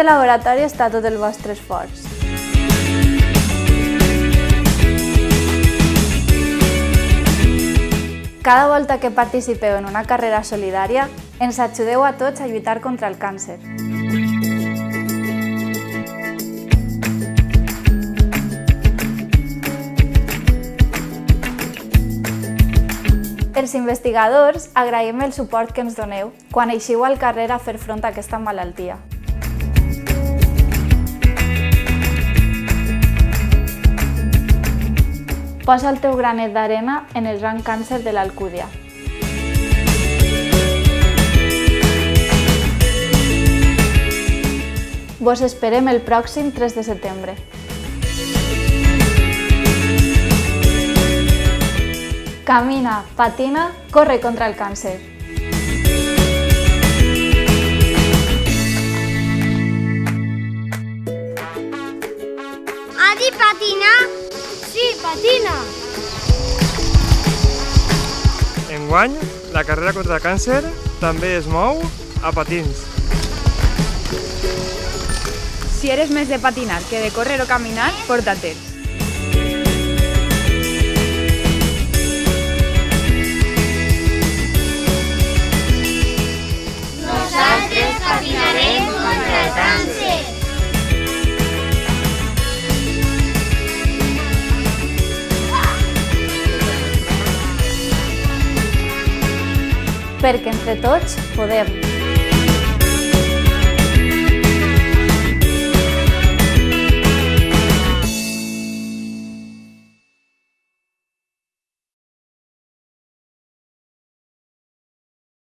Este laboratori està a tot el vostre esforç. Cada volta que participeu en una carrera solidària, ens ajudeu a tots a lluitar contra el càncer. Els investigadors agraïm el suport que ens doneu quan eixiu al carrer a fer front a aquesta malaltia. Posa el teu granet d'arena en el gran càncer de l'Alcúdia. Vos esperem el pròxim 3 de setembre. Camina, patina, corre contra el càncer. Adi, patina? Sí, patina! Enguany, la carrera contra el càncer també es mou a patins. Si eres més de patinar que de córrer o caminar, porta-te'ls. Nosaltres patinarem contra el càncer. Perquè entre tots podem.